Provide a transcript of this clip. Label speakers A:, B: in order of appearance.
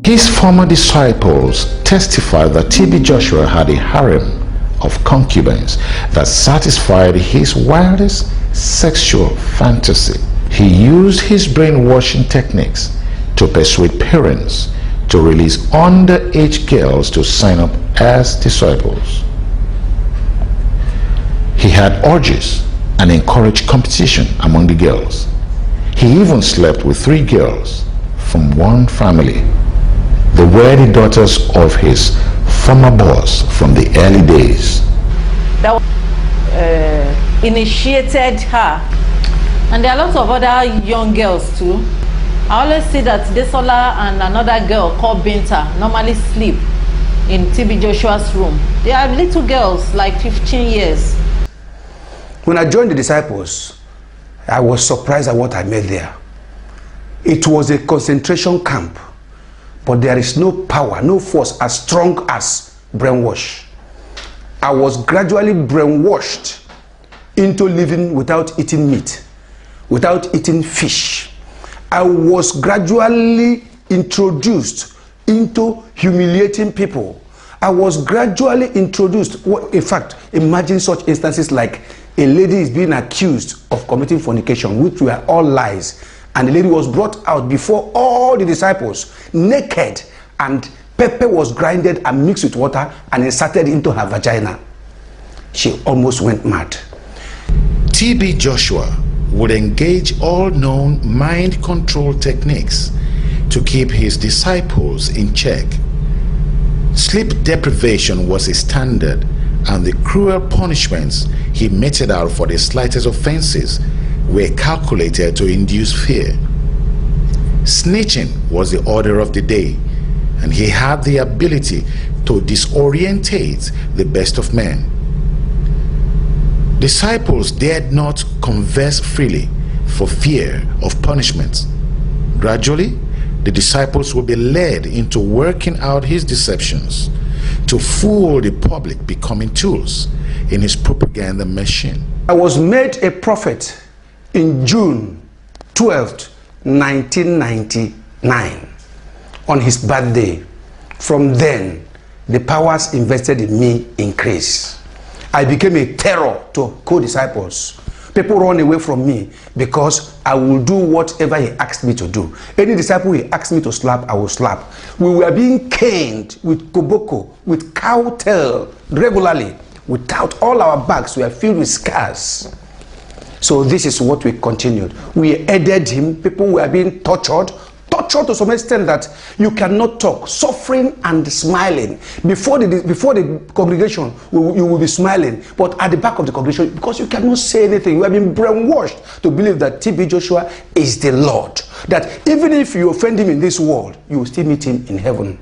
A: His former disciples testified that TB Joshua had a harem of concubines that satisfied his wildest sexual fantasy. He used his brainwashing techniques to persuade parents to release underage girls to sign up as disciples. He had orgies and encouraged competition among the girls. He even slept with 3 girls from one family. They were the daughters of his former boss from the early days.
B: That initiated her. And there are lots of other young girls too. I always see that Desola and another girl called Binta normally sleep in TB Joshua's room. They are little girls, like 15 years.
C: When I joined the disciples, I was surprised at what I met there. It was a concentration camp, but there is no power, no force as strong as brainwash. I was gradually brainwashed into living without eating meat, without eating fish. I was gradually introduced into humiliating people. I was gradually introduced, in fact, imagine such instances like a lady is being accused of committing fornication, which were all lies. And the lady was brought out before all the disciples, naked, and pepper was grinded and mixed with water and inserted into her vagina. She almost went mad.
A: TB Joshua would engage all known mind control techniques to keep his disciples in check. Sleep deprivation was his standard, and the cruel punishments he meted out for the slightest offenses were calculated to induce fear. Snitching was the order of the day, and he had the ability to disorientate the best of men. Disciples dared not converse freely for fear of punishment. Gradually, the disciples will be led into working out his deceptions to fool the public, becoming tools in his propaganda machine.
C: I was made a prophet in June 12th, 1999, on his birthday. From then, the powers invested in me increased. I became a terror to co-disciples. People run away from me because I will do whatever he asked me to do. Any disciple he asked me to slap, I will slap. We were being caned with koboko, with cow tail regularly. Without, all our bags were filled with scars. So this is what we continued. We aided him. People were being tortured to some extent that you cannot talk, suffering and smiling. Before the congregation, you will be smiling, but at the back of the congregation, because you cannot say anything, you have been brainwashed to believe that TB Joshua is the Lord. That even if you offend him in this world, you will still meet him in heaven.